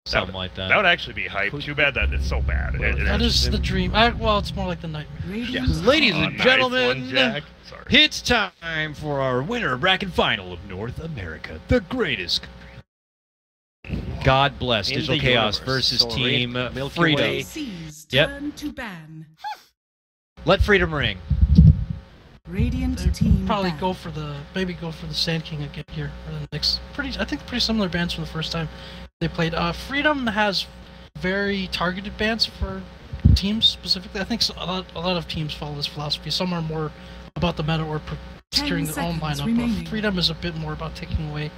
Something like that. That would actually be hype. Too bad that it's so bad. That is the dream. Well, it's more like the nightmare. Yes. Ladies and gentlemen, Jack. it's time for our winner bracket final of North America, the greatest. God bless Digital Chaos versus Team Freedom. Yep. Let Freedom ring. Radiant team probably go for the Sand King again here for the next. I think pretty similar bands from the first time they played. Freedom has very targeted bans for teams specifically. I think a lot of teams follow this philosophy. Some are more about the meta or securing their own lineup. But Freedom is a bit more about taking away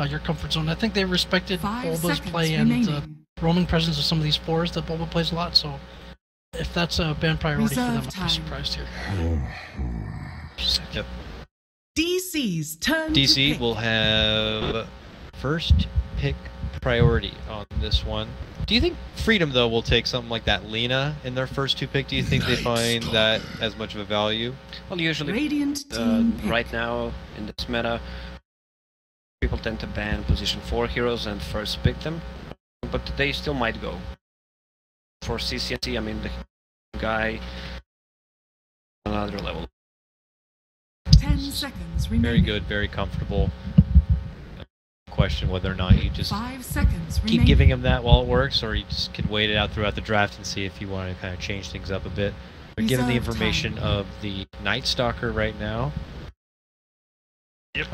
your comfort zone. I think they respected Bulba's play and the roaming presence of some of these fours that Bulba plays a lot. So if that's a ban priority for them, I'd be surprised here. Yep. DC's turn. DC will have first pick priority on this one. Do you think Freedom, though, will take something like that Lina in their first 2 pick? Do you think they find that as much of a value? Well, usually, right now, in this meta, people tend to ban position 4 heroes and first pick them, but they still might go. For CCNC, I mean, the guy on another level. 10 seconds remaining. Very good, very comfortable. Question whether or not you just 5 seconds keep remaining. giving him that while it works, or you just can wait it out throughout the draft and see if you want to kind of change things up a bit. We're given the information of the Night Stalker right now. Yep.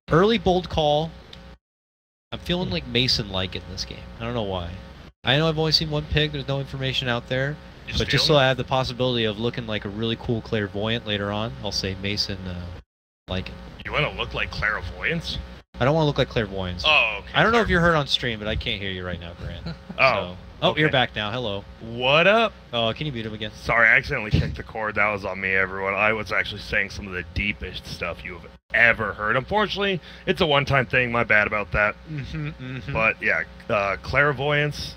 Early bold call. I'm feeling like Mason-like in this game. I don't know why. I know I've only seen 1 pick, there's no information out there. But just so I have the possibility of looking like a really cool clairvoyant later on, I'll say Mason like it. You want to look like clairvoyance? I don't want to look like clairvoyance. Oh, okay. I don't know if you're heard on stream, but I can't hear you right now, Grant. Okay. You're back now. Hello. What up? Oh, can you mute him again? Sorry, I accidentally kicked the cord. That was on me, everyone. I was actually saying some of the deepest stuff you have ever heard. Unfortunately, it's a one-time thing. My bad about that. But yeah, clairvoyance.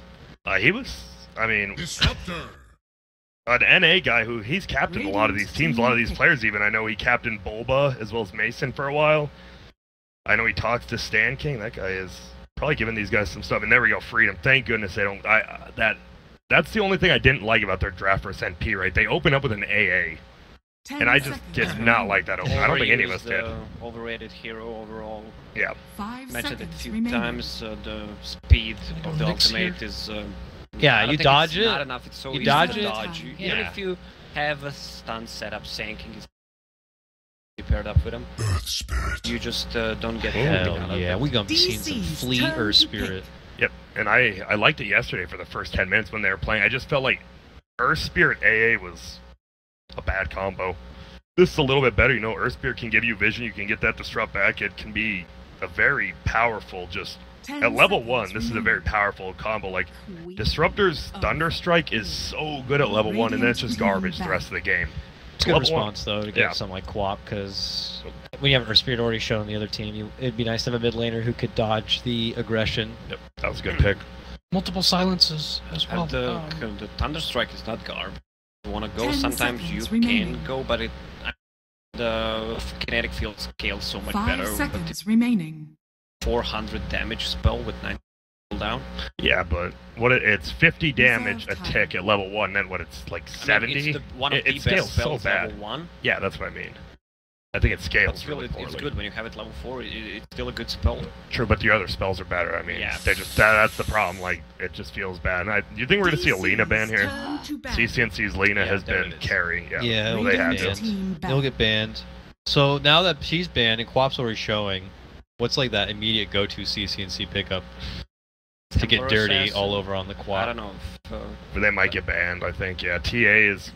He was, I mean, Disruptor. An NA guy who he's captained a lot of these teams, a lot of these players even. I know he captained Bulba as well as Mason for a while. I know he talks to Sand King. That guy is probably giving these guys some stuff. And there we go, Freedom. Thank goodness they don't. That's the only thing I didn't like about their draft for SMP, right? They open up with an AA. And I just did not like that. I don't think any of us did. Overrated hero overall. Yeah. Mentioned it a few times. The speed of the ultimate is. Yeah, you dodge it. Not enough. It's so you easy dodge to it. Dodge. Even if you have a stun setup, Sand King is paired up with him. You just don't get. Hell yeah, we gonna be seeing some Fleet Earth Spirit. Yep, and I liked it yesterday for the first 10 minutes when they were playing. I just felt like Earth Spirit AA was a bad combo. This is a little bit better, you know. Earth Spirit can give you vision. You can get that disrupt back. It can be a very powerful just. At level 1, this is a very powerful combo. Like, Disruptor's Thunder Strike is so good at level 1, and then it's just garbage the rest of the game. It's a good response, though, to get something like Quap, because when you have Earth Spirit already shown on the other team, it'd be nice to have a mid laner who could dodge the aggression. Yep, that was a good pick. Multiple silences as well. And the Thunder Strike is not garbage. You want to go, sometimes you can go, but the kinetic field scales so much better. 5 seconds remaining. 400 damage spell with 9 cooldown. Yeah, but it's 50 damage a tick at level 1, then it's like 70? It's one of the best spells level 1. Yeah, that's what I mean. I think it scales really poorly. It's good when you have it level 4, it's still a good spell. True, but the other spells are better. I mean, they just that's the problem, like, it just feels bad. And do you think we're going to see a Lina ban here? CCNC's Lina has been carrying. Yeah, they had to. They'll get banned. So now that she's banned and Quap's already showing, what's like that immediate go-to CCNC pickup to get dirty all over on the Quap? I don't know. But they might get banned, I think. Yeah, TA is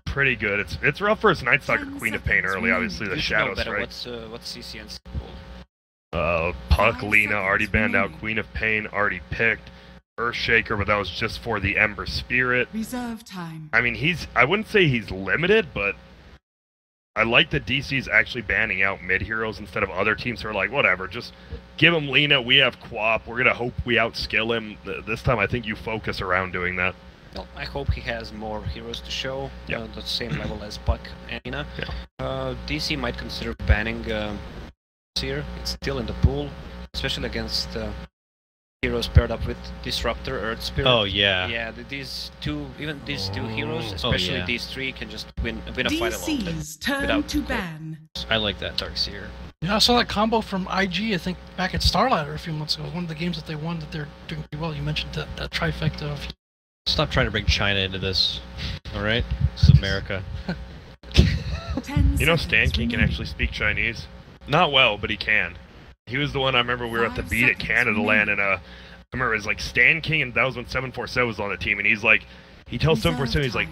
pretty good. It's rough for his Night Stalker Queen of Pain early, obviously the Shadow Strike. What's CCNC? Puck, Lina already banned out, Queen of Pain already picked, Earthshaker, but that was just for the Ember Spirit. Reserve time. I mean, I wouldn't say he's limited, but I like that DC's actually banning out mid-heroes instead of other teams who are like, whatever, just give him Lina, we have Quap, we're going to hope we outskill him. This time I think you focus around doing that. Well, I hope he has more heroes to show, the same level as Puck and Lina. DC might consider banning here, it's still in the pool, especially against heroes paired up with Disruptor, Earth Spirit. Oh yeah. Yeah, these two heroes, especially yeah. these three, can just win a fight alone. DC's turn without to gold. ban. I like that Darkseer. Yeah, I saw that combo from IG, I think, back at Starlighter a few months ago. One of the games that they won that they're doing pretty well. You mentioned that trifecta of... Stop trying to bring China into this. Alright? This is America. 10 You know, seconds Stan King can remaining. actually speak Chinese. Not well, but he can. He was the one I remember we were at the 5 beat at seconds Canada Land, remaining. and I remember it was like Stan King, and that was when 747 was on the team, and he's like, he tells 747, he's like,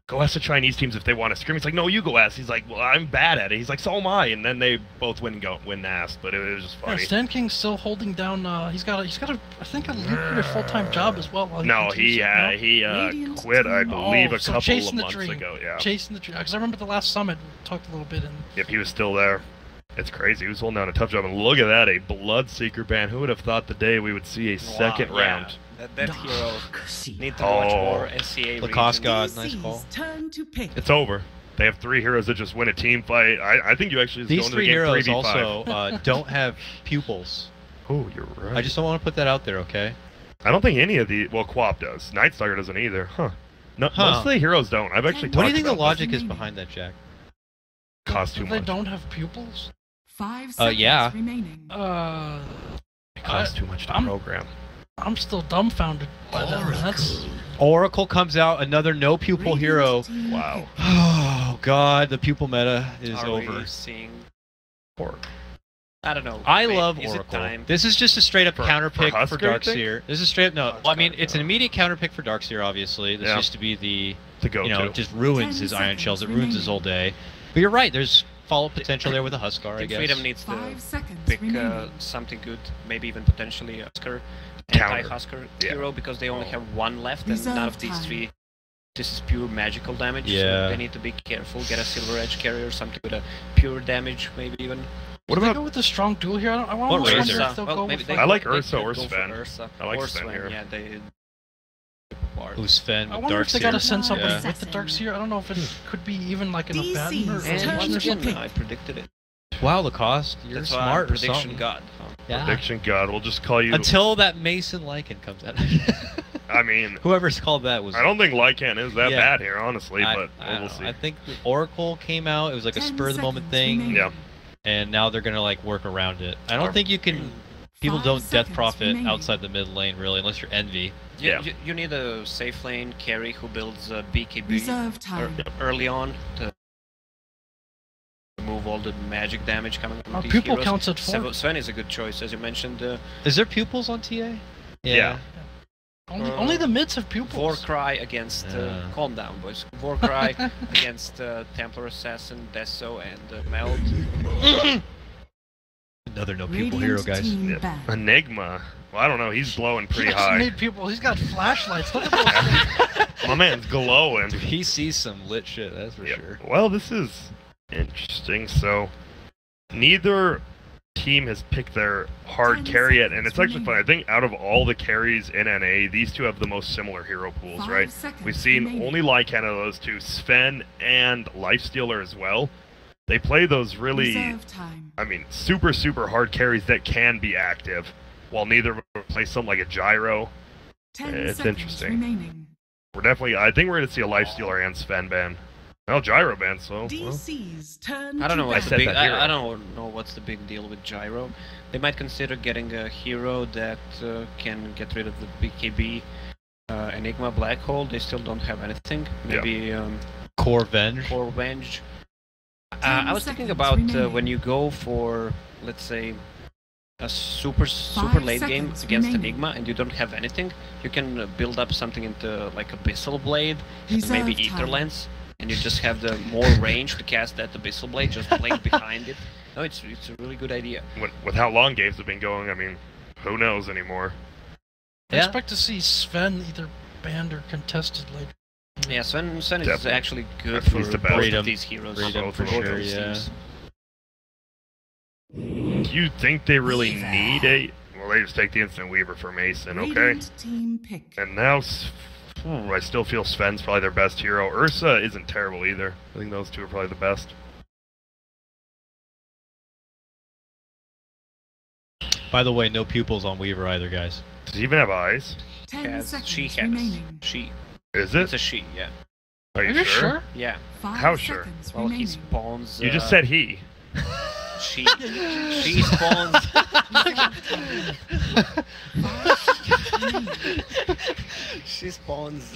go ask the Chinese teams if they want to scrim. He's like, no, you go ask. He's like, well, I'm bad at it. He's like, so am I. And then they both win ass, but it was just Yeah, funny. Stan King's still holding down, he's got a I think a lucrative full-time job as well. While No, continues it, he Radiant quit, I team. believe, a so couple chasing of the months dream. ago. Yeah. Chasing the dream. Because I remember the last summit, we talked a little bit, and If he was still there. It's crazy. He was holding down a tough job. And look at that, a Bloodseeker ban. Who would have thought the day we would see a second Wow, round? Yeah, that hero need to watch more SCA Lacoste regions. God, nice call. DC's turn to pick. It's over. They have 3 heroes that just win a team fight. I think you actually just These go into 3 the game heroes 3v5. also don't have pupils. Oh, you're right. I just don't want to put that out there, okay? I don't think any of the... Well, Quap does. Nightstalker doesn't either. Huh. No, Huh. most of the heroes don't. I've actually What do you talked think the about logic is Remaining. behind that, Jack? this. Costs too they much. don't have pupils. 5 seconds yeah. remaining. It costs too much to I'm- program. I'm still dumbfounded by that. That's Oracle comes out, another no pupil Radiant hero. team Wow. pick. Oh god, the pupil meta is Are over. we seeing? Or I don't know. I Wait, love is it Oracle. time? This is just a straight up For counter pick for Husker, you think? Darkseer. This is straight up no. Well, I mean, Husker, it's an immediate counter pick for Darkseer, obviously. This Yeah. used to be the to go you know, to. just ruins 10 his iron seconds shells. It ruins his remaining. whole day. But you're right. There's follow-up potential there with a Huskar, I think guess. Freedom needs 5 to seconds pick remaining. something good, maybe even potentially a Husker, Counter. anti-Husker Yeah. hero, because they only have 1 left, and none of Reserve these time. 3. This is pure magical damage. Yeah. So they need to be careful. Get a Silver Edge carrier, something with a pure damage, maybe even. What Did they about... go with the strong duel here? I What almost wonder Razor? if they'll go maybe with they I like they Ursa could or go for Sven. Ursa. I like or Sven here. Yeah, they. Ooh, Sven I with wonder if they gotta Darkseer. send somebody Yeah. with the Darkseer. I don't know if it could be even like an DC's Abaddon or turn And to once or again, something. I predicted it. Wow, Lacoste, you're That's why I'm smart or prediction something. god. Huh? Yeah. Prediction God, we'll just call you... Until that Mason Lycan comes out. I mean, Whoever's called that was. I don't think Lycan is that Yeah. bad here, honestly, I but don't we'll know. see. I think the Oracle came out. It was like a 10 spur of the moment seconds thing, remaining. Yeah. and now they're gonna like work around it. I don't think you can. People 5 don't death seconds profit remaining. outside the mid lane really, unless you're Envy. Yeah. You need a safe lane carry who builds a BKB Reserve time. early on to remove all the magic damage coming from Our these pupil heroes. counts at 4. Sven is a good choice, as you mentioned. Is there pupils on TA? Yeah. Only the mids have pupils. Warcry against... Yeah. calm down, boys. Warcry against Templar Assassin, Deso, and Meld. Another no pupil hero, Radiant guys. team Yeah. ban. Enigma. Well, I don't know. He's glowing He pretty doesn't high. need pupils. He's got flashlights. Look at those things. My man's glowing. Dude, he sees some lit shit, that's for Yep. sure. Well, this is interesting. So, neither team has picked their hard 10 carry yet, and seconds it's actually remaining. fun. I think out of all the carries in NA, these two have the most similar hero pools, 5 right? seconds We've seen remaining. only Lycan of those two, Sven and Lifestealer as well. They play those really, Reserve time. I mean, super, super hard carries that can be active, while neither of them play something like a Gyro. 10 it's seconds interesting. remaining. We're definitely, I think we're going to see a Lifestealer and Sven ban. Well, Gyro ban, so... well. DC's turn I don't know to what's the said big. that hero. I don't know what's the big deal with Gyro. They might consider getting a hero that can get rid of the BKB Enigma Black Hole. They still don't have anything. Yeah. Maybe Core Venge. Core Venge. 10 I was thinking seconds about remaining. when you go for, let's say, a super 5 late game seconds against remaining. Enigma, and you don't have anything. You can build up something into like Abyssal Blade, and Reserve maybe Ether time. Lens, and you just have the more range to cast that Abyssal Blade, just blade behind it. No, it's a really good idea. With how long games have been going, I mean, who knows anymore? I Yeah. expect to see Sven either banned or contested later. Yeah, Sven is Definitely. actually good That's for he's the both best. Freedom. of these heroes. Freedom for both sure, those yeah. teams. Do you think they really Weaver. need a... Well, they just take the Instant Weaver for Mason, okay? Radiant team pick. And now, I still feel Sven's probably their best hero. Ursa isn't terrible either. I think those two are probably the best. By the way, no pupils on Weaver either, guys. Does he even have eyes? 10 seconds She has. remaining. She. Is It's it? a she, yeah. Are you sure? Yeah. 5 How sure? seconds Well, he remaining. spawns. You just said he. She. She spawns. She spawns.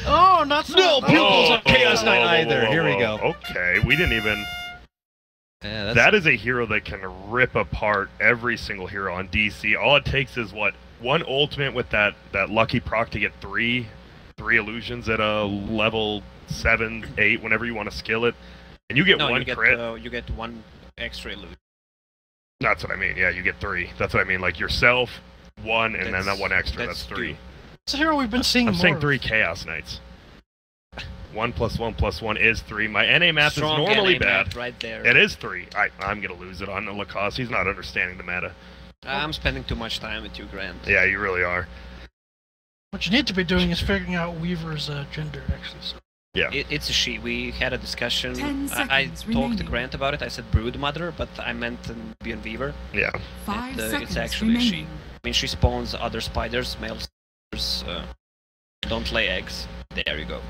Oh, not so. No, pupils of Chaos Knight whoa, either. whoa, Here we whoa. go. Okay, we didn't even. Yeah, That is a hero that can rip apart every single hero on DC. All it takes is what, one ultimate with that lucky proc to get three illusions at a level 7, 8, whenever you want to skill it, and you get no, one crit. you get one extra illusion. That's what I mean. Yeah, you get 3. That's what I mean. Like yourself, 1, and then that one extra. That's 3. It's a hero we've been seeing I'm more. saying 3 Chaos Knights. 1 + 1 + 1 is 3. My NA math Strong is normally NA bad. math right there. It is 3. I'm gonna lose it on Lacoste. He's not understanding the meta. I'm spending too much time with you, Grant. Yeah, you really are. What you need to be doing is figuring out Weaver's gender, actually. So. Yeah. It's a she. We had a discussion. 10 I seconds talked to remaining. Grant about it. I said brood mother, but I meant Beyond Weaver. Yeah. 5 it's seconds actually a she. remaining. I mean, she spawns other spiders, male spiders. Don't lay eggs. There you go.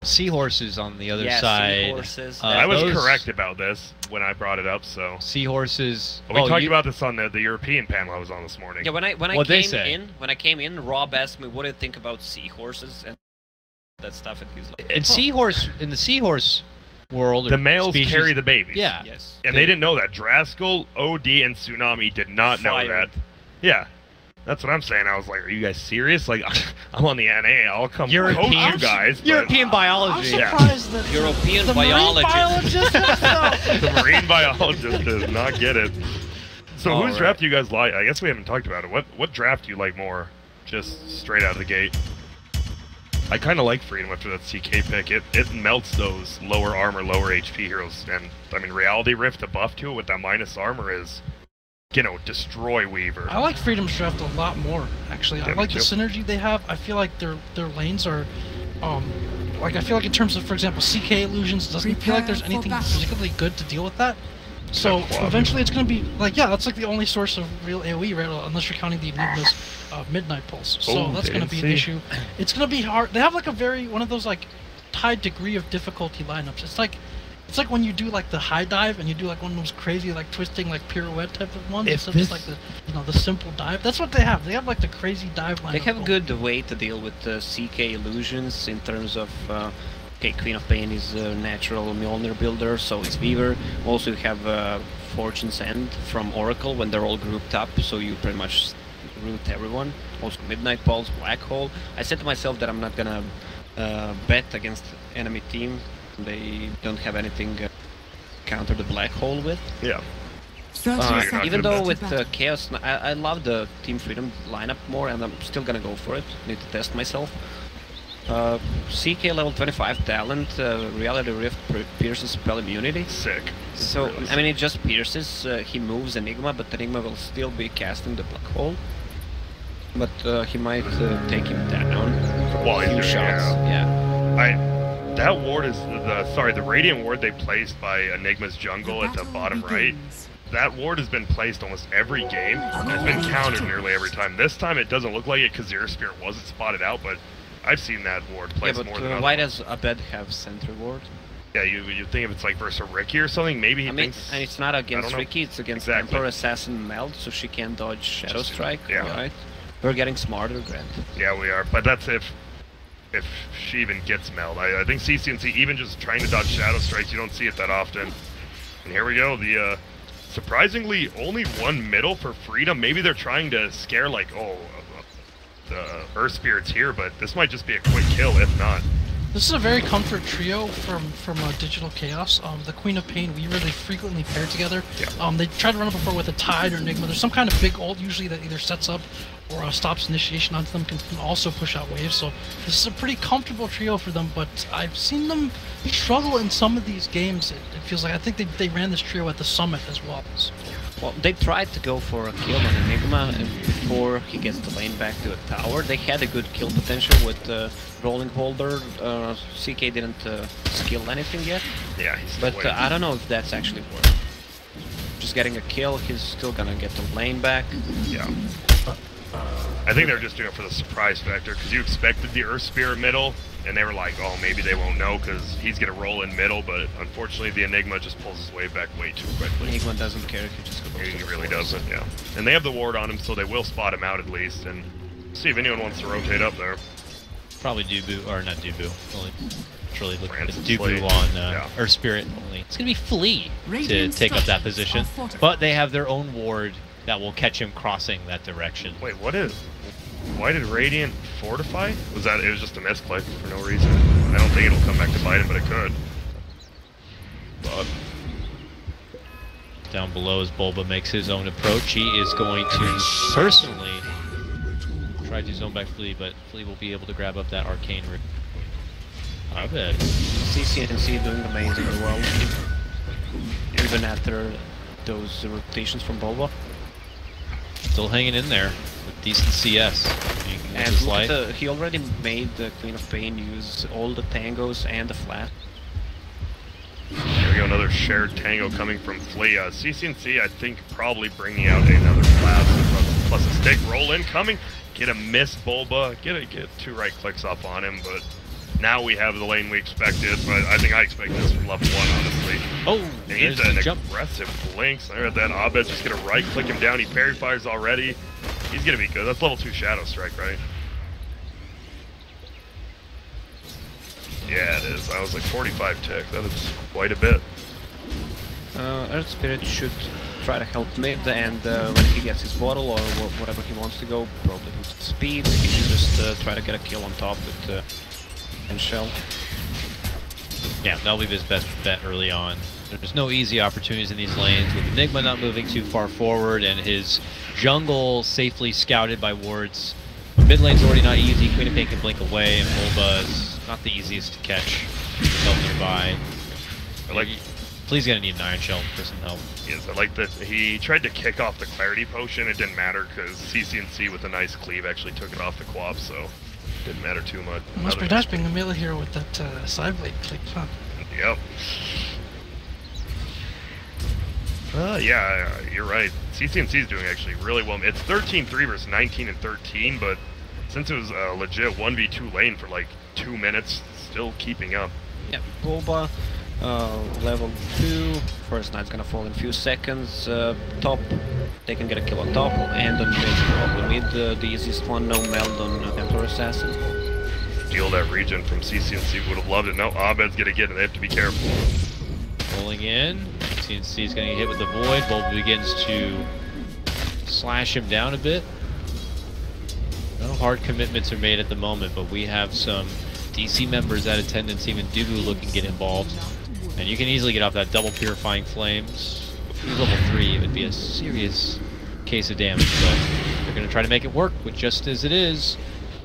Seahorses on the other Yeah, side. seahorses. I was those- correct about this when I brought it up, so. Seahorses. We talked you- about this on the European panel I was on this morning. Yeah, when I What'd they came say? in, Rob asked me what do you think about seahorses and that stuff, and he's like, in the seahorse world, The or males species- carry the babies. Yeah. yes. And they didn't know that. Draskell, OD, and Tsunami did not know Fired. that. Yeah. That's what I'm saying. I was like, are you guys serious? Like, I'm on the NA. I'll come coach you guys. but European I'm biology. Yeah. surprised that European the biologist. marine biologist the marine biologist does not get it. So All whose right. draft do you guys like? I guess we haven't talked about it. What draft do you like more? Just straight out of the gate. I kind of like Freedom after that CK pick. It melts those lower armor, lower HP heroes. And, I mean, Reality Rift, the buff to it with that minus armor is, you know, destroy Weaver. I like Freedom's draft a lot more, actually. Yeah, I me like the too. synergy they have. I feel like their lanes are, like I feel like in terms of, for example, CK illusions, doesn't feel like there's Prepare for anything battle. particularly good to deal with that. So Except Quad. eventually it's going to be, like, yeah, that's like the only source of real AoE, right? Unless you're counting the Enigma's Midnight Pulse. So Oh, that's going to be an see. issue. It's going to be hard. They have like a one of those like high degree of difficulty lineups. It's like when you do like the high dive and you do like one of those crazy like twisting like pirouette type of ones If instead of just like the the simple dive. That's what they have. They have like the crazy dive lineup. They have a good way to deal with CK illusions in terms of. Okay, Queen of Pain is a natural Mjolnir builder, so is Weaver. Also, you have Fortune's End from Oracle when they're all grouped up, so you pretty much root everyone. Also, Midnight Pulse, Black Hole. I said to myself that I'm not gonna bet against enemy team. They don't have anything to counter the Black Hole with. Yeah. 30 you're not seconds Even gonna though to with battle. Chaos, I love the Team Freedom lineup more, and I'm still gonna go for it. Need to test myself. CK level 25 talent, Reality Rift pierces spell immunity. Sick. So, Really I mean, it just pierces, he moves Enigma, but Enigma will still be casting the Black Hole. But he might take him down for While a he's few doing- shots. Yeah. That ward is the Radiant ward they placed by Enigma's jungle at the battle bottom right. begins. That ward has been placed almost every game, and it's been countered nearly every time. This time it doesn't look like it because Zero Spirit wasn't spotted out, but I've seen that ward Yeah, placed but more than why others. does Abed have Sentry Ward? Yeah, you think if it's like versus Ricky or something, maybe he I mean, thinks... and it's not against know. Ricky, it's against Exactly. Emperor Assassin Meld, so she can dodge Shadow Just- Strike, yeah. right? We're getting smarter, Grant. Yeah, we are, but that's if she even gets meld. I think CCNC, even just trying to dodge Shadow Strikes, you don't see it that often. And here we go, the surprisingly only one middle for Freedom. Maybe they're trying to scare like, the Earth Spirit's here, but this might just be a quick kill if not. This is a very comfort trio from Digital Chaos. The Queen of Pain, Weaver, they frequently pair together. Yeah. They tried to run it before with a Tide or Enigma. There's some kind of big ult usually that either sets up or stops initiation onto them, can also push out waves. So this is a pretty comfortable trio for them, but I've seen them struggle in some of these games. It feels like I think they ran this trio at the Summit as well. So. Well, they tried to go for a kill on Enigma before he gets the lane back to a tower. They had a good kill potential with Rolling Boulder. CK didn't skill anything yet, Yeah, he's still but waiting. I don't know if that's actually worth. Just getting a kill, he's still gonna get the lane back. Yeah. I think they're just doing it for the surprise factor, because you expected the Earth Spirit middle, and they were like, oh, maybe they won't know because he's going to roll in middle, but unfortunately the Enigma just pulls his way back way too quickly. Enigma doesn't care if you just go. He really doesn't, yeah. And they have the ward on him, so they will spot him out at least, and see if anyone wants to rotate up there. Probably Dubu, or not Dubu. Only truly looking at Francis Dubu Flea. on Yeah. Earth Spirit only. It's going to be Flea to Radiant take up that structures position, are fortified. but they have their own ward that will catch him crossing that direction. Wait, what is... Why did Radiant fortify? Was that... It was just a misplay for no reason. I don't think it'll come back to bite him, but it could. But... Down below as Bulba makes his own approach, he is going to personally try to zone back Flea, but Flea will be able to grab up that arcane root. I bet. CCNC doing amazingly well, even after those rotations from Bulba. Still hanging in there with decent CS. And look at he already made the Queen of Pain use all the tangos and the flash. Here we go, another shared tango coming from Flea. CCNC, I think, probably bringing out another class plus a stick. Roll in, coming. Get a miss Bulba. Get 2 right clicks up on him, but now we have the lane we expected. But I think I expect this from level 1, honestly. Oh, And he's there's an the jump. aggressive blinks. There at that Abed, just gonna right click him down. He parry fires already. He's gonna be good. That's level 2 Shadow Strike, right? Yeah, it is. I was like 45 tick. That is quite a bit. Earth Spirit should try to help mid, and when he gets his bottle or whatever he wants to go, probably with speed, he can just try to get a kill on top with and shell. Yeah, that'll be his best bet early on. There's no easy opportunities in these lanes, with Enigma not moving too far forward and his jungle safely scouted by wards. Mid lane's already not easy, Queen of Pain can blink away, and Bulba is not the easiest to catch. Help nearby. Please gonna need an Iron Shell for some help. Yes, I like that he tried to kick off the Clarity Potion. It didn't matter because CCNC with a nice cleave actually took it off the Quap, so it didn't matter too much. It must be nice being a melee hero with that side blade click, huh? Yep. Yeah, you're right. CCNC is doing actually really well. It's 13-3 versus 19 and 13, but since it was a legit 1v2 lane for like 2 minutes, still keeping up. Yeah, Bulba, level 2. First Knight's gonna fall in a few seconds. Top, they can get a kill on top, and on mid probably mid, the easiest one, no meld on Emperor Assassin. Steal that region from CCNC, would have loved it. No, Abed's gonna get it, they have to be careful. Rolling in, CNC is going to get hit with the Void. Bulba begins to slash him down a bit. No hard commitments are made at the moment, but we have some DC members at attendance, even Dubu looking to get involved. And you can easily get off that double Purifying Flames. If you're level 3, it would be a serious case of damage, but they're going to try to make it work with just as it is.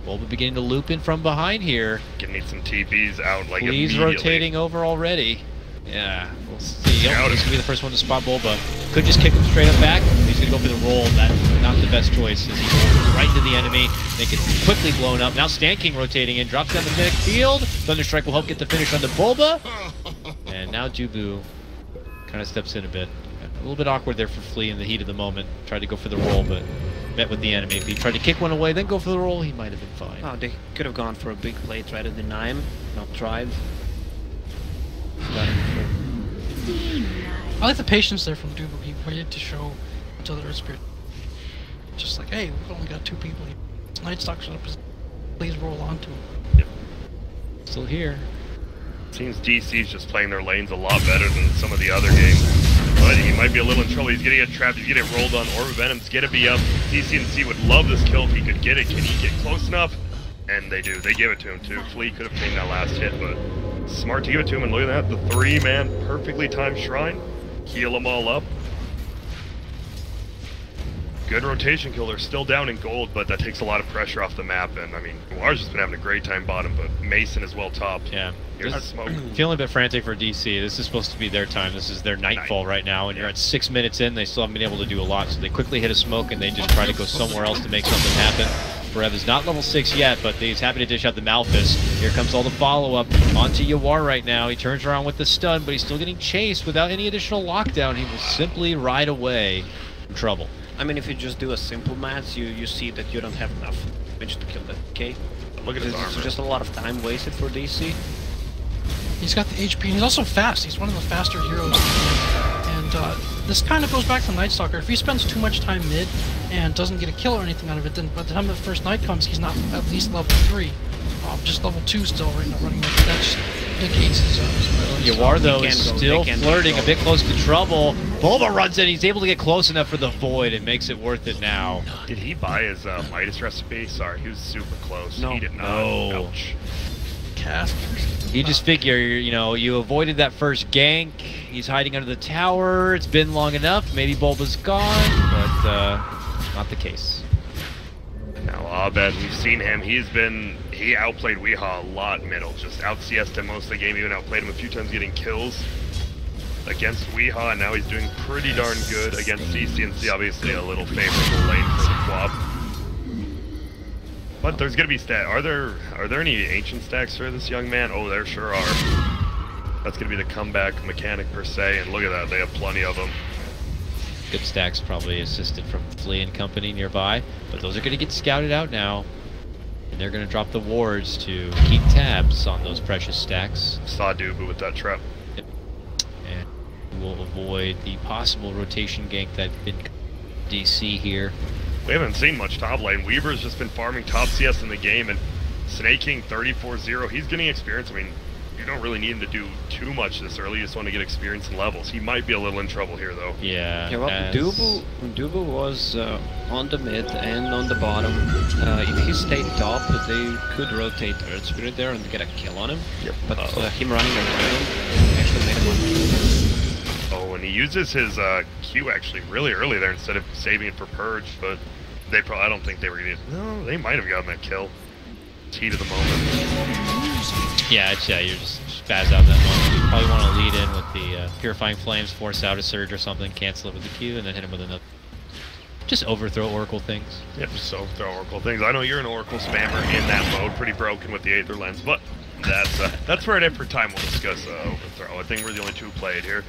Bulba beginning to loop in from behind here. Gonna need some TPs out like He's immediately. rotating over already. Yeah, we'll see. Oh, he's gonna be the first one to spot Bulba. Could just kick him straight up back. He's gonna go for the roll. That's not the best choice as he rolls right into the enemy. They get quickly blown up. Now Stan King rotating in, drops down the mid field. Thunderstrike will help get the finish on the Bulba. And now Dubu kind of steps in a bit. A little bit awkward there for Flea in the heat of the moment. Tried to go for the roll, but met with the enemy. If he tried to kick one away, then go for the roll, he might have been fine. Oh, they could have gone for a big play, tried to deny him, not tried. I like the patience there from Dubu. He waited to show until the Earth Spirit. Just like, hey, we've only got 2 people here. Night Stalk shut up his. Please roll on to him. Yep. Still here. Seems DC's just playing their lanes a lot better than some of the other games. But he might be a little in trouble. He's getting it trapped. He's getting it rolled on. Orb of Venom's gonna be up. CCNC would love this kill if he could get it. Can he get close enough? And they do. They give it to him too. Flea could have taken that last hit, but smart to give it to him. And look at that, the 3-man perfectly timed shrine. Heal them all up. Good rotation kill. They're still down in gold, but that takes a lot of pressure off the map. And I mean, Noir's just been having a great time bottom, but Mason is well topped. Yeah. Here's the smoke. Feeling a bit frantic for DC. This is supposed to be their time. This is their nightfall right now, and you're at 6 minutes in. They still haven't been able to do a lot, so they quickly hit a smoke and they just try to go somewhere else to make something happen. Brev is not level 6 yet, but he's happy to dish out the Malphus. Here comes all the follow-up onto Yawar right now. He turns around with the stun, but he's still getting chased without any additional lockdown. He will simply ride away from trouble. I mean, if you just do a simple math, you see that you don't have enough damage to kill that K. Look at his It's armor. just a lot of time wasted for DC. He's got the HP, and he's also fast. He's one of the faster heroes. And this kind of goes back to Night Stalker. If he spends too much time mid and doesn't get a kill or anything out of it, then by the time the first night comes, he's not at least level 3. Just level 2 still right now running. That just negates his Yawar, though, is still they can flirting, go. a bit close to trouble. Bulba runs in, he's able to get close enough for the Void and makes it worth it now. Did he buy his Midas recipe? Sorry, he was super close. No. He did not. No. Ouch. cast. You just figure, you know, you avoided that first gank. He's hiding under the tower. It's been long enough. Maybe Bulba's gone, but not the case. Now Abed, we've seen him. He outplayed Weehaw a lot middle. Just out CS'd him most of the game. Even outplayed him a few times getting kills against Weehaw. And now he's doing pretty darn good against CCNC. Obviously a little favorable lane for the Quab. But there's gonna be are there any ancient stacks for this young man? Oh, there sure are. That's gonna be the comeback mechanic per se, and look at that, they have plenty of them. Good stacks probably assisted from Flea and company nearby, but those are going to get scouted out now. And they're going to drop the wards to keep tabs on those precious stacks. Saw Dubu with that trap. Yep. And we'll avoid the possible rotation gank that's been DC here. We haven't seen much top lane. Weaver's just been farming top CS in the game, and Snake King 34-0, he's getting experience. I mean, you don't really need him to do too much this early, you just want to get experience and levels. He might be a little in trouble here, though. Yeah, well, Dubu was on the mid and on the bottom. If he stayed top, they could rotate Earth Spirit there and get a kill on him. Yep. But him running around actually made him Oh, and he uses his Q actually really early there instead of saving it for Purge, but they probably, I don't think they were going to, no, they might have gotten that kill. It's heat of the moment. Yeah, you're just spaz out that moment. You probably want to lead in with the Purifying Flames, force out a surge or something, cancel it with the Q, and then hit him with another. Just overthrow Oracle things. Yep, just overthrow Oracle things. I know you're an Oracle spammer in that mode, pretty broken with the Aether Lens, but that's for a different time. We'll discuss overthrow. I think we're the only two played here.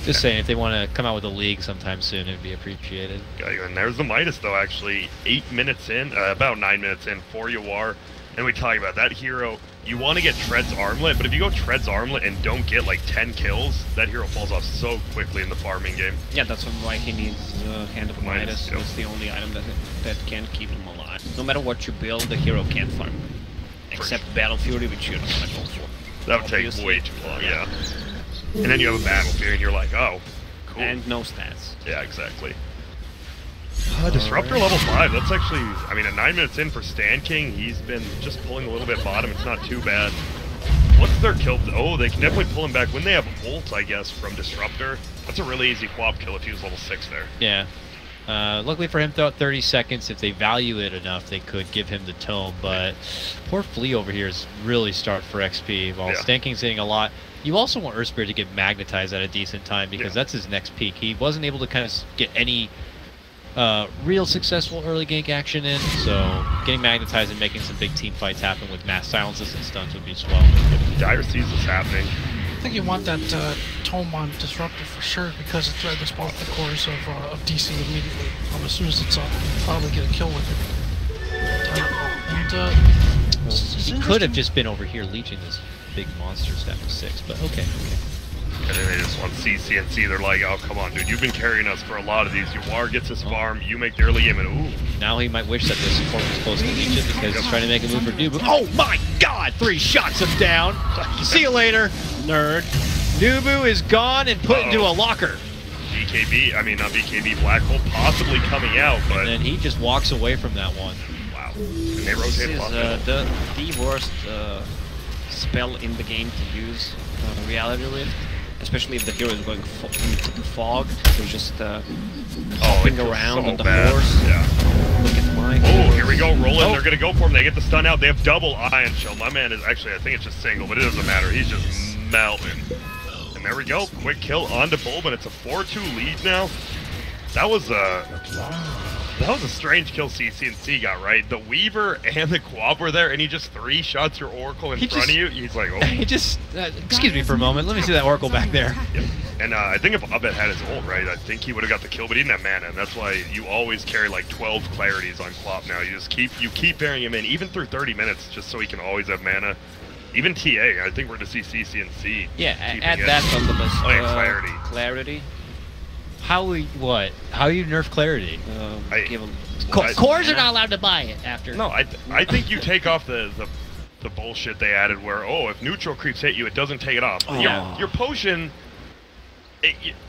Just saying, if they want to come out with a league sometime soon, it'd be appreciated. And there's the Midas, though, actually. 8 minutes in, about 9 minutes in for Yawar. And we talk about that hero. You want to get Tread's Armlet, but if you go Tread's Armlet and don't get like 10 kills, that hero falls off so quickly in the farming game. Yeah, that's why he needs Hand of Midas. Yep. It's the only item that can keep him alive. No matter what you build, the hero can't farm. Except Battle Fury, which you don't want to go for. That would take way too long, yeah. And then you have a Battle Fury and you're like, oh, cool. And no stats. Yeah, exactly. Disruptor level 5, that's actually, I mean, at 9 minutes in for Stan King, he's been just pulling a little bit bottom, it's not too bad. What's their kill? Oh, they can definitely pull him back when they have ult, I guess, from Disruptor. That's a really easy Quab kill if he was level 6 there. Yeah. Luckily for him, throughout 30 seconds, if they value it enough, they could give him the tome, but poor Flea over here is really starved for XP, while Stan King's hitting a lot. You also want Earth Spirit to get magnetized at a decent time, because that's his next peak. He wasn't able to kind of get any real successful early gank action in, so getting magnetized and making some big team fights happen with mass silences and stuns would be swell. Dire sees this happening. I think you want that tome on Disruptor for sure, because it's right at both the cores of DC immediately. As soon as it's up, you probably get a kill with it. He could have just been over here leeching this big monster stack of 6, but okay. And then they just want CCNC, they're like, oh, come on, dude, you've been carrying us for a lot of these. Yawar gets his farm, you make the early game, and ooh. Now he might wish that the support was close to leech it, because he's trying to make a move for Dubu. Oh my god! 3 shots him down! See you later, nerd. Dubu is gone and put into a locker. BKB, I mean, not BKB, Black Hole possibly coming out, but... And then he just walks away from that one. Wow. And they rotate This is the worst spell in the game to use Reality Rift. Especially if the hero is going into the fog, they're just hopping around so on the bad. horse. Yeah. Look at my. Oh, here we go, rolling. They're gonna go for him. They get the stun out. They have double Ion Shell. My man is actually, I think it's just single, but it doesn't matter. He's just melting. And there we go. Quick kill onto Bulb, and it's a 4-2 lead now. That was a strange kill CCNC got, right? The Weaver and the Quab were there, and he just 3 shots your Oracle in front of you. He's like, oh. He just, excuse me for a moment, let me see that Oracle back there. Yep. And I think if Abed had his ult, right, I think he would have got the kill, but he didn't have mana, and that's why you always carry like 12 clarities on Quap now. You keep bearing him in, even through 30 minutes, just so he can always have mana. Even TA, I think we're going to see CC and C. Yeah, add that on the list. Oh, yeah, clarity. Clarity. How you nerf clarity? Give him. Cores are not allowed to buy it after. No, I think you take off the bullshit they added where, oh, if neutral creeps hit you, it doesn't take it off. Oh. Yeah. Your potion,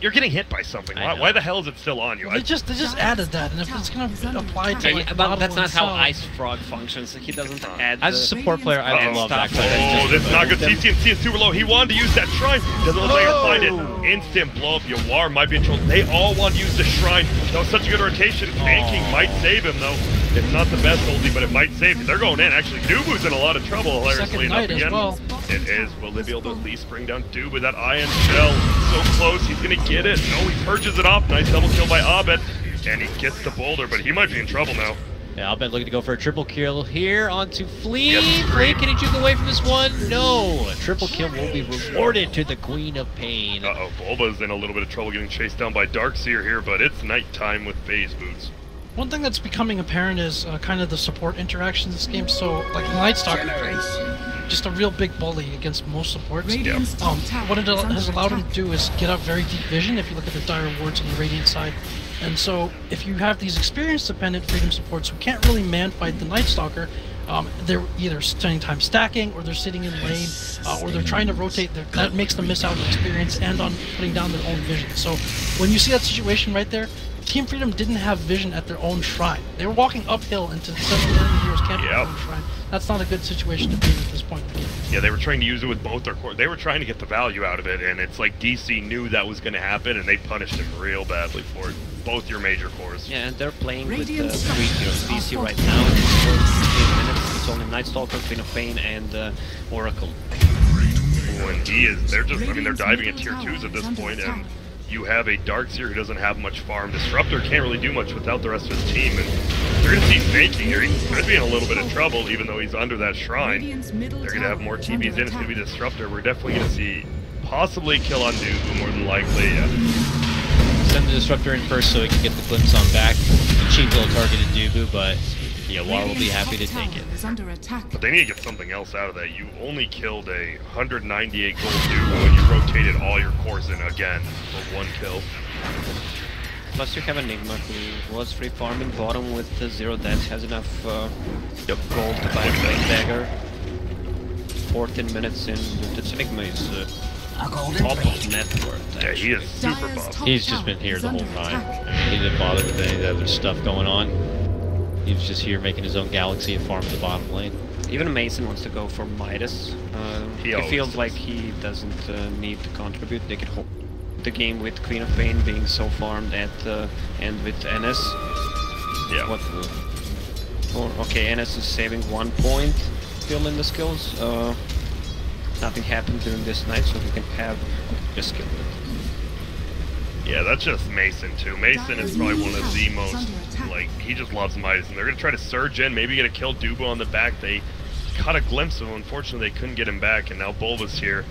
you're getting hit by something. Why the hell is it still on you? Well, they just added that, and if it's gonna apply to like, but that's not itself, how Ice Frog functions. He doesn't add. As a support player, I love that. Oh, this is not good. CC is super low. He wanted to use that shrine. Doesn't look like he'll find it. Instant blow up. Yawar might be in trouble. They all want to use the shrine. That was such a good rotation. Tanking might save him though. It's not the best ulti, but it might save him. They're going in. Actually, Dubu's in a lot of trouble. Hilariously enough again. Well. It is. Will they be able to at least bring down Dubu? That iron shell so close. He's gonna get it. No, he purges it off. Nice double kill by Abed. And he gets the boulder, but he might be in trouble now. Yeah, Abed looking to go for a triple kill here onto Flea. Yes, Flea, can he juke away from this one? No. A triple kill will be rewarded to the Queen of Pain. Uh-oh, Bulba's in a little bit of trouble getting chased down by Darkseer here, but it's nighttime with phase boots. One thing that's becoming apparent is kind of the support interactions in this game. So, like Night Stalker, just a real big bully against most supports. What it has allowed him to do is get up very deep vision. If you look at the dire wards on the Radiant side, and so if you have these experience-dependent Freedom supports who can't really man-fight the Night Stalker, they're either spending time stacking, or they're sitting in lane, or they're trying to rotate. That makes them miss out on experience and on putting down their own vision. So when you see that situation right there, Team Freedom didn't have vision at their own shrine. They were walking uphill into several enemy heroes camping at their own shrine. That's not a good situation to be in at this point in the game. Yeah, they were trying to use it with both their core. They were trying to get the value out of it, and it's like DC knew that was going to happen, and they punished him real badly for it. Both your major cores. Yeah, and they're playing with 3 heroes DC right now. In the first 15 minutes, it's only Night Stalker, Queen of Pain, and Oracle. And they're diving at tier 2s at this point, and you have a Darkseer who doesn't have much farm. Disruptor can't really do much without the rest of his team, and they're going to see Snaking here. He could be in a little bit of trouble, even though he's under that shrine. They're going to have more TVs in. It's going to be Disruptor. We're definitely going to see possibly kill on Dubu, more than likely. Send the Disruptor in first so he can get the glimpse on back. The cheap little targeted Dubu, but Yawar will be happy to take it. But they need to get something else out of that. You only killed a 198 gold Dubu, and you rotated all your cores in again for 1 kill. Plus you have Enigma, who was free farming bottom with 0 deaths, has enough gold to buy a Blade Dagger. 14 minutes in, this Enigma is top of net worth. Yeah, he is super buff. He's just been here the whole time. He didn't bother with any of the other stuff going on. He was just here making his own galaxy and farming the bottom lane. Even Mason wants to go for Midas. He feels like he doesn't need to contribute. They can hold the game with Queen of Pain being so farmed at and with NS. Yeah. Okay, NS is saving 1 point still in the skills. Nothing happened during this night, so he can have just killed it. Yeah, that's just Mason too. Mason is probably one of the most, like, he just loves Midas, and they're going to try to surge in, maybe get a kill Dubu on the back. They caught a glimpse of him, unfortunately they couldn't get him back, and now Bulba's here.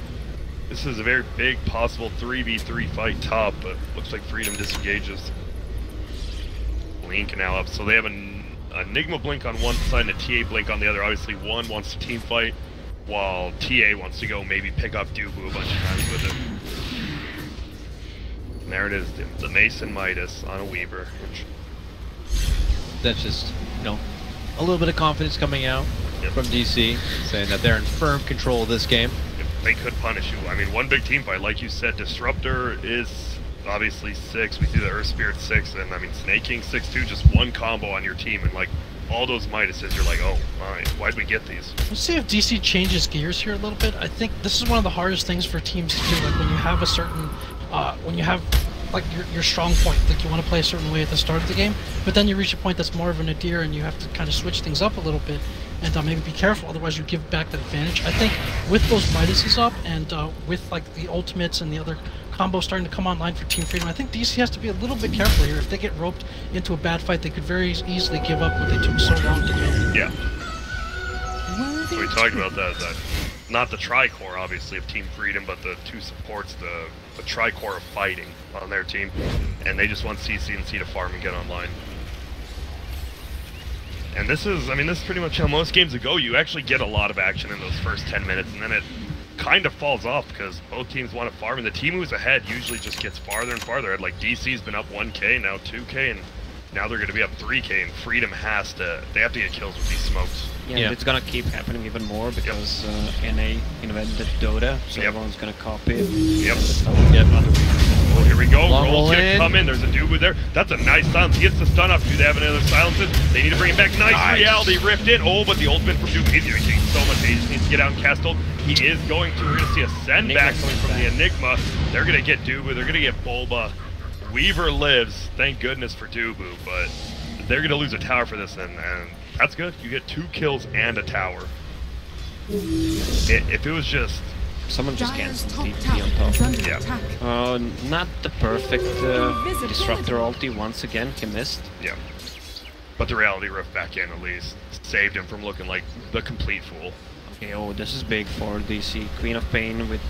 This is a very big possible 3v3 fight top, but looks like Freedom disengages. Blink now up, so they have an Enigma Blink on one side and a TA Blink on the other. Obviously one wants to team fight, while TA wants to go maybe pick up Dubu a bunch of times with it. And there it is, the Mason Midas on a Weaver. That's just, a little bit of confidence coming out from DC, saying that they're in firm control of this game. They could punish you. I mean, one big team fight, like you said, Disruptor is obviously 6. We see the Earth Spirit 6, and I mean, Snake King 6-2, just one combo on your team, and like, all those Midases, you're like, oh my, why'd we get these? We'll see if DC changes gears here a little bit. I think this is one of the hardest things for teams to do, like when you have a certain, when you have like your strong point, like you want to play a certain way at the start of the game, but then you reach a point that's more of an nadir and you have to kind of switch things up a little bit and maybe be careful, otherwise you give back that advantage. I think with those Midases up and with like the ultimates and the other combos starting to come online for Team Freedom, I think DC has to be a little bit careful here. If they get roped into a bad fight, they could very easily give up what they took so long to do. Yeah. So we talked about that not the Tricore, obviously, of Team Freedom, but the two supports, the Tricore of fighting on their team. And they just want CCNC to farm and get online. And this is, I mean, this is pretty much how most games go. You actually get a lot of action in those first 10 minutes, and then it kind of falls off because both teams want to farm, and the team who's ahead usually just gets farther and farther. Like DC's been up 1K, now 2K, and now they're going to be up 3K, and Freedom has to, they have to get kills with these smokes. Yeah, and it's going to keep happening even more because NA invented Dota, so everyone's going to copy it. Oh, here we go. Roll's going to come in. There's a Dubu there. That's a nice silence. He gets the stun up. Do they have any other silences? They need to bring him back. Nice reality ripped in. Oh, but the ultimate from Dubu. He's getting so much. He just needs to get out and cast ult. He is going to. We're going to see a send back coming from the Enigma. They're going to get Dubu. They're going to get Bulba. Weaver lives. Thank goodness for Dubu, but they're going to lose a tower for this, and that's good. You get 2 kills and a tower. If it was just... Someone just cancelled TP on top. Yeah. Not the perfect Disruptor ulti once again. He missed. Yeah. But the reality rift back in at least. Saved him from looking like the complete fool. Okay, oh, this is big for DC. Queen of Pain with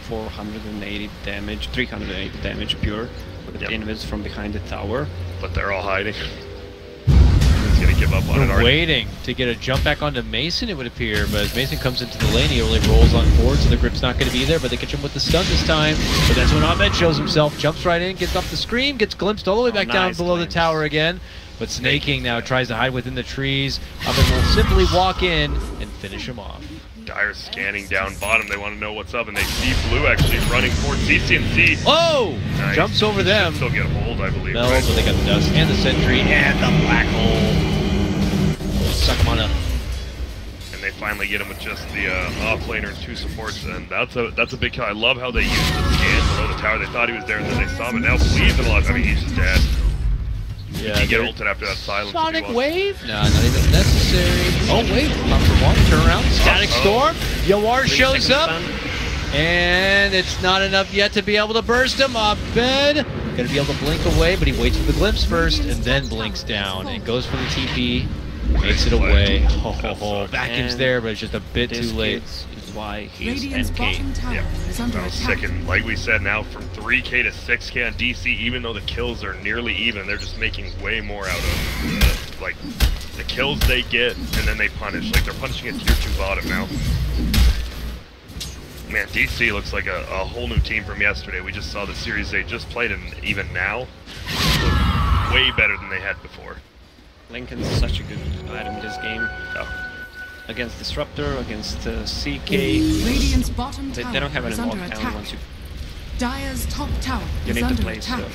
480 damage, 380 damage pure. With invis from behind the tower. But they're all hiding. He's gonna give up on it already. Waiting to get a jump back onto Mason, it would appear, but as Mason comes into the lane, he only rolls on forward, so the grip's not going to be there, but they catch him with the stun this time. But that's when Ahmed shows himself, jumps right in, gets off the screen, gets glimpsed all the way back down below the tower again. But Snaking now tries to hide within the trees. Ahmed will simply walk in and finish him off. Dire's scanning down bottom. They want to know what's up, and they see Blue actually running towards CCNC. Oh! Nice. Jumps over them. Still get hold, I believe. No, but they got the dust and the sentry and the black hole. Suck him on up. And they finally get him with just the offlaner and 2 supports, and that's a big kill. I love how they used the scan below the tower. They thought he was there, and then they saw him, and now Bleed's in a lot. I mean, he's just dead. Yeah, he get ulted after that silence. Sonic Wave? No, not even necessary. Oh, wait. Pop for one. Turn around. Static Storm. Yawar shows up. And it's not enough yet to be able to burst him. Abed gonna be able to blink away, but he waits for the glimpse first and then blinks down and goes for the TP. Makes it away. Vacuum's there, but it's just a bit too late. Why he's NK. Yeah, that was sick, and like we said, now from 3K to 6K on DC, even though the kills are nearly even, they're just making way more out of like the kills they get, and then they punish. Like they're punishing a tier 2 bottom now. Man, DC looks like a whole new team from yesterday. We just saw the series they just played, and even now, look way better than they had before. Lincoln's such a good item in this game. Oh. Against Disruptor, against CK. Radiant's bottom tower they don't have any is walk under down attack. once you... Dire's top tower You is need to under place attack.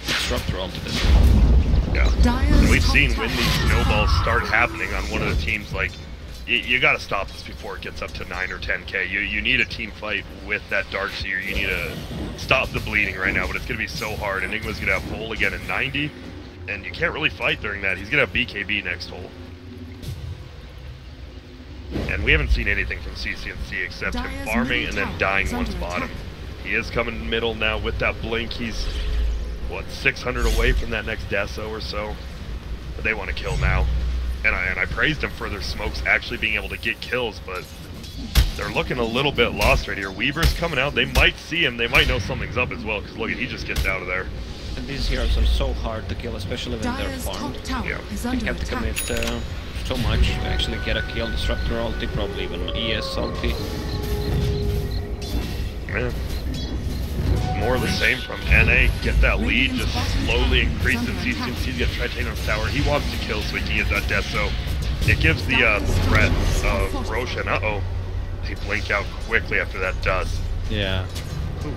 Disruptor onto this one. Yeah. And we've seen when these snowballs start happening on one of the teams, like, you gotta stop this before it gets up to 9 or 10K. You need a team fight with that Darkseer. You need to stop the bleeding right now, but it's gonna be so hard. Enigma's gonna have hole again at 90, and you can't really fight during that. He's gonna have BKB next hole. And we haven't seen anything from CCNC except him farming and then dying once bottom. He is coming middle now with that blink. He's, what, 600 away from that next Deso or so. But they want to kill now. And I praised him for their smokes actually being able to get kills, but they're looking a little bit lost right here. Weaver's coming out. They might see him. They might know something's up as well, because look, he just gets out of there. And these heroes are so hard to kill, especially when they're farmed. Yeah. You have to commit so much to actually get a kill. Disruptor ulti, probably even ES ulti. Yeah. More of the same from NA. Get that lead, just slowly increase it. CCNC's gonna try to take on the tower. He wants to kill so he can get that death, so it gives the threat of Roshan. Uh-oh. They blink out quickly after that dust. Yeah. Ooh.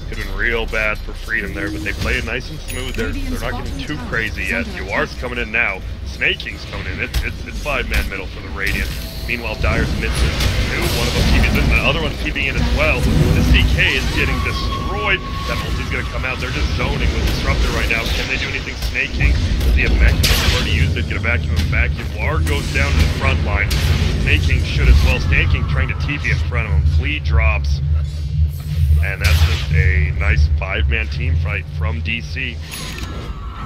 Could have been real bad for Freedom there, but they play it nice and smooth. They're not getting too crazy yet. Yawar's coming in now. Snaking's coming in. It's 5-man middle for the Radiant. Meanwhile, Dire's missing two. One of them TP's in, the other one's TPing in as well. The CK is getting destroyed. That ulti's gonna come out. They're just zoning with Disruptor right now. Can they do anything? Snaking. Does he have mechanism? Already used it. Get a vacuum him back. Yawar goes down to the front line. Snaking should as well. Snaking trying to TP in front of him. Flea drops. And that's just a nice 5-man team fight from DC.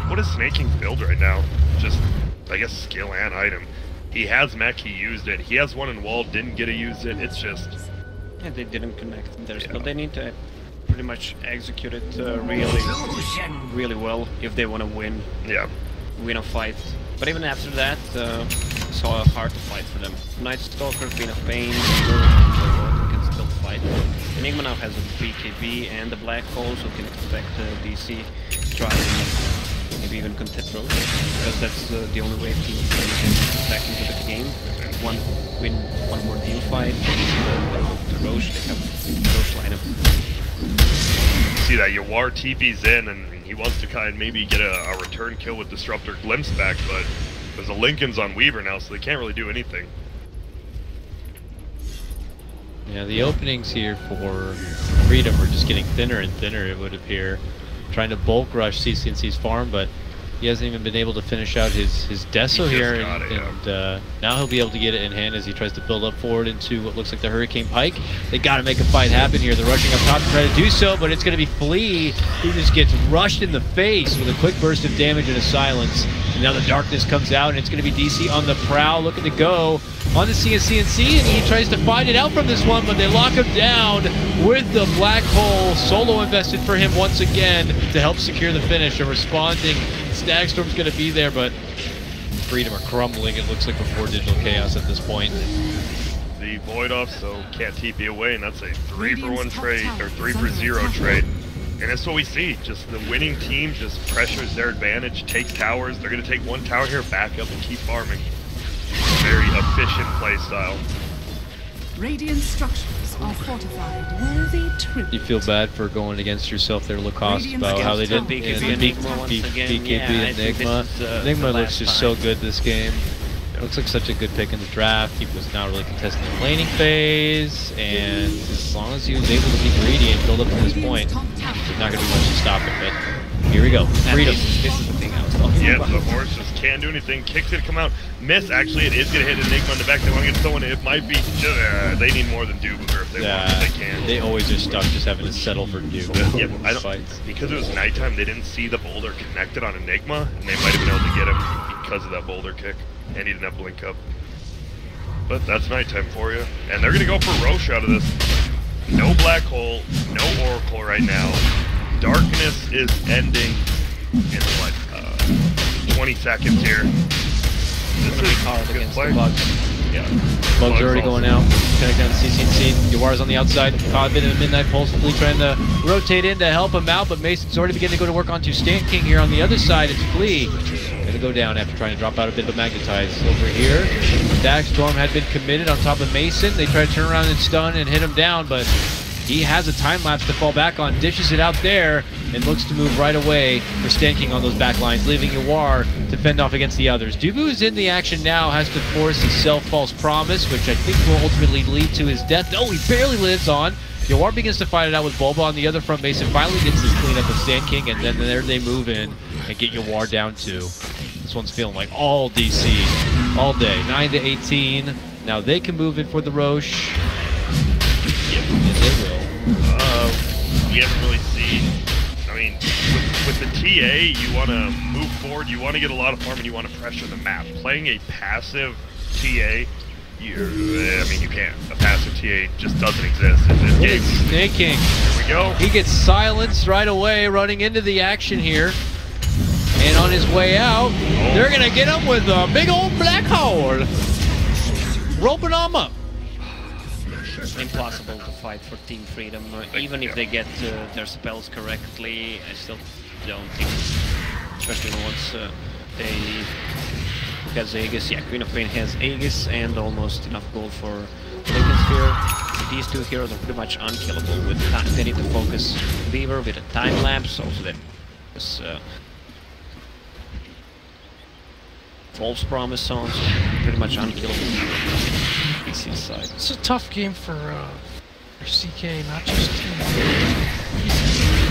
What is Snaking's build right now? Just, I guess, skill and item. He has mech, he used it. He has one in wall, didn't get to use it. It's just And they didn't connect their spell. They need to pretty much execute it really well if they want to win a fight. But even after that, it's hard to fight for them. Night Stalker, Queen of Pain, can still fight. Enigma now has a BKB and the Black Holes who can expect DC, try and maybe even contest Roche, because that's the only way to get back into the game. Win one more team fight, the Roche, they have Roche lineup. See that Yawar TP's in and he wants to kind of maybe get a return kill with Disruptor Glimpse back, but there's a Lincoln's on Weaver now, so they can't really do anything. Yeah, the openings here for Freedom are just getting thinner and thinner, it would appear. Trying to bulk rush CCNC's farm, but he hasn't even been able to finish out his Deso here, and now he'll be able to get it in hand as he tries to build up forward into what looks like the Hurricane Pike. They got to make a fight happen here. They're rushing up top to try to do so, but it's going to be Flea who just gets rushed in the face with a quick burst of damage and a silence. And now the darkness comes out, and it's going to be DC on the prowl, looking to go on the CNC, and he tries to find it out from this one, but they lock him down with the Black Hole. Solo invested for him once again to help secure the finish. A responding Stagstorm's going to be there, but Freedom are crumbling, it looks like, before Digital Chaos at this point. The Void off, so can't TP away, and that's a 3-for-1 trade, or 3-for-0 trade. And that's what we see, just the winning team just pressures their advantage, takes towers. They're going to take one tower here, back up, and keep farming. Very efficient play style. Radiant structures are fortified. Worthy tribute. You feel bad for going against yourself there, Lacoste, about how they did BKB Enigma. Enigma looks just so good this game. Looks like such a good pick in the draft. He was not really contesting the laning phase, and as long as he was able to be greedy and build up to this point, there's not going to be much to stop him. But here we go. Freedom. This is the thing I was talking about. The horse just can't do anything. Kicks it, come out. Miss, actually, it is going to hit Enigma in the back. They want to get someone. It might be. They need more than Dubuger if they want. If they can. They always are stuck just having to settle for Duke. I don't, because it was nighttime, they didn't see the boulder connected on Enigma, and they might have been able to get him because of that boulder kick. And he didn't have blink up. But that's nighttime for you. And they're going to go for Roche out of this. No Black Hole, no Oracle right now. Darkness is ending in, what, 20 seconds here. This is hard good against play. the Bugs. Yeah. Bugs already going out. Connect down to CCNC. Yawar's on the outside. Caught a bit of a Midnight Pulse. Flea trying to rotate in to help him out, but Mason's already beginning to go to work onto Stan King here on the other side. It's Flea. Gonna go down after trying to drop out a bit of a Magnetize. Over here, Stagstorm had been committed on top of Mason. They try to turn around and stun and hit him down, but he has a time lapse to fall back on. Dishes it out there and looks to move right away for Stan King on those back lines, leaving Yawar to fend off against the others. Dubu is in the action now, has to force his self-false promise, which I think will ultimately lead to his death. Oh, he barely lives on. Yawar begins to fight it out with Bulba on the other front. Mason finally gets this cleanup of Stan King, and then there they move in and get Yawar down too. This one's feeling like all DC, all day. 9 to 18. Now they can move in for the Roche. Yep. And they will. We haven't really seen. I mean, with the TA, you want to move forward. You want to get a lot of farm, and you want to pressure the map. Playing a passive TA. You can't. A passive TA just doesn't exist in this game. Snake King. Here we go. He gets silenced right away, running into the action here. And on his way out, they're going to get him with a big old black hole. Roping him up. Impossible to fight for Team Freedom. Even if they get their spells correctly, I still don't think, especially once they has Aegis. Yeah, Queen of Pain has Aegis and almost enough gold for Lincoln Sphere. These two heroes are pretty much unkillable. With time, they need to focus Beaver with a time lapse. Also, that is false promise songs, pretty much unkillable. PC side. It's a tough game for CK, not just Team.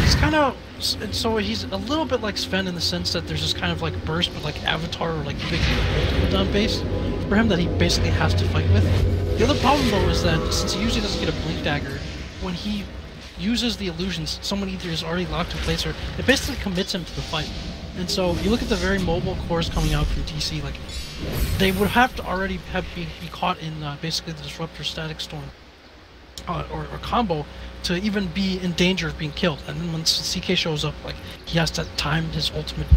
He's kind of, so he's a little bit like Sven in the sense that there's this kind of like burst with like Avatar or like big cooldown base for him that he basically has to fight with. The other problem though is that since he usually doesn't get a blink dagger, when he uses the illusions, someone either is already locked in place or it basically commits him to the fight. And so you look at the very mobile cores coming out from DC, like they would have to already be caught in basically the Disruptor Static Storm. or combo to even be in danger of being killed. And then when CK shows up, like, he has to time his ultimate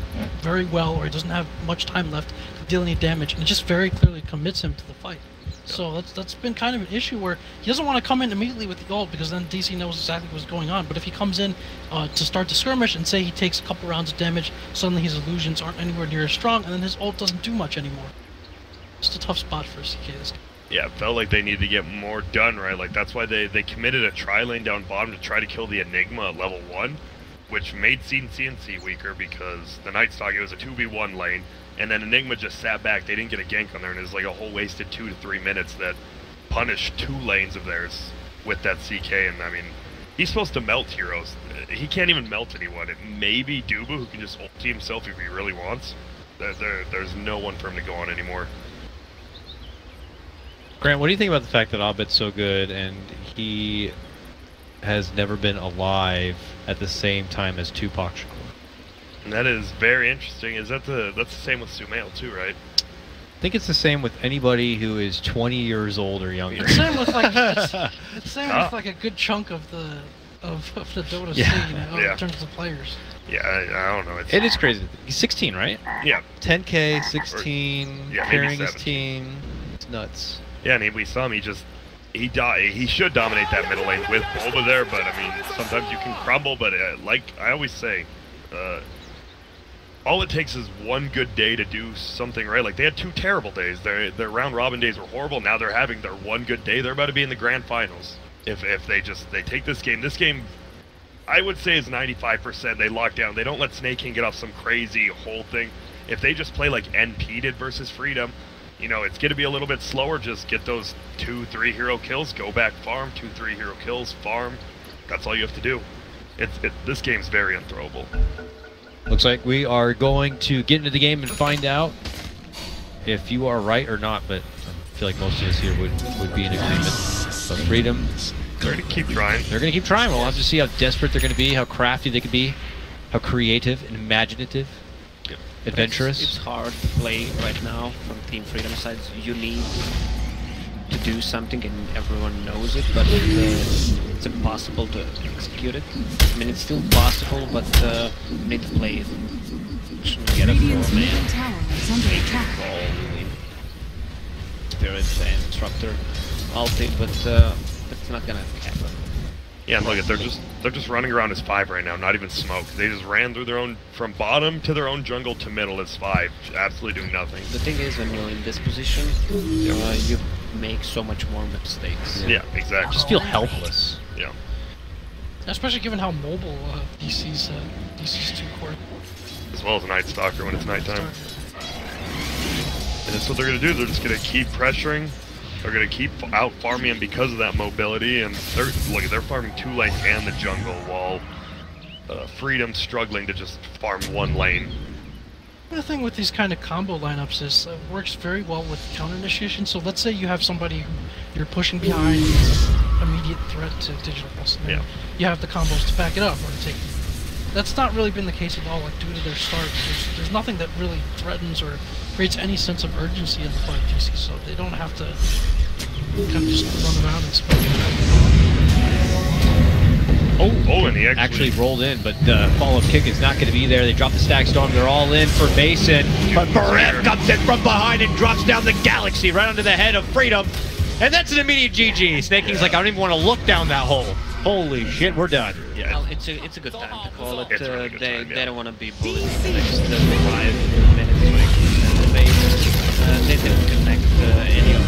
very well, or he doesn't have much time left to deal any damage, and it just very clearly commits him to the fight. So that's been kind of an issue where he doesn't want to come in immediately with the ult, because then DC knows exactly what's going on. But if he comes in to start the skirmish and say he takes a couple rounds of damage, suddenly his illusions aren't anywhere near as strong, and then his ult doesn't do much anymore. It's a tough spot for CK this game. Yeah, it felt like they needed to get more done, right? Like, that's why they committed a tri-lane down bottom to try to kill the Enigma at level 1, which made CNC weaker because the Night Stalker, it was a 2v1 lane, and then Enigma just sat back. They didn't get a gank on there, and it was like a whole wasted 2 to 3 minutes that punished 2 lanes of theirs with that CK. And I mean, he's supposed to melt heroes. He can't even melt anyone. It may be Dubu, who can just ulti himself if he really wants. There's no one for him to go on anymore. Grant, what do you think about the fact that Abed's so good and he has never been alive at the same time as Tupac Shakur? And that is very interesting. Is that that's the same with Sumail too, right? I think it's the same with anybody who is 20 years old or younger. It's same with like it's same with like a good chunk of the Dota scene in terms of players. Yeah, I don't know. It is crazy. He's 16, right? Yeah. 10K, 16, carrying his team. It's nuts. Yeah, and we saw him. He should dominate that middle lane with Boba there, but I mean, sometimes you can crumble. But like I always say, all it takes is one good day to do something right. Like, they had 2 terrible days. Their round robin days were horrible. Now they're having their one good day. They're about to be in the grand finals. If they take this game, I would say is 95%. They lock down. They don't let Snake King get off some crazy whole thing. If they just play like NP did versus Freedom, you know, it's going to be a little bit slower. Just get those 2-3 hero kills, go back farm, 2-3 hero kills, farm. That's all you have to do. This game's very unthrowable. Looks like we are going to get into the game and find out if you are right or not, but I feel like most of us here would be in agreement. But Freedom, they're going to keep trying. They're going to keep trying. We'll have to see how desperate they're going to be, how crafty they can be, how creative and imaginative. Adventurous. It's hard to play right now from Team Freedom sides. You need to do something and everyone knows it, but it's impossible to execute it. I mean, it's still possible, but you need to play it. Get a Spirit and Disruptor ulti, but it's not gonna happen. Yeah, and look at they're just running around as 5 right now, not even smoke. They just ran through their own, from bottom to their own jungle to middle as 5, absolutely doing nothing. The thing is, when you're in this position, you make so much more mistakes. Yeah, exactly. Just feel helpless. Yeah. Especially given how mobile DC's 2 core. As well as Night Stalker when it's nighttime. And that's what they're gonna do. They're just gonna keep pressuring. They're going to keep out farming him because of that mobility, and they're farming 2 lanes and the jungle, while Freedom's struggling to just farm 1 lane. The thing with these kind of combo lineups is it works very well with counter initiation. So let's say you have somebody who you're pushing behind, immediate threat to Digital Pulse. Yeah. You have the combos to back it up or to take. That's not really been the case at all. Like, due to their start, there's nothing that really threatens or creates any sense of urgency in the fight of DC, so they don't have to kind of just run around and spend. Oh, and he actually rolled in, but the follow-up kick is not going to be there. They drop the Stack Storm. They're all in for Mason, but Barrett comes in from behind and drops down the Galaxy right onto the head of Freedom, and that's an immediate GG. Snake King's like, I don't even want to look down that hole. Holy shit, we're done. Yeah, well, it's a good time to call it. Really they don't want to be bullied in the next 5 minutes. They didn't connect any of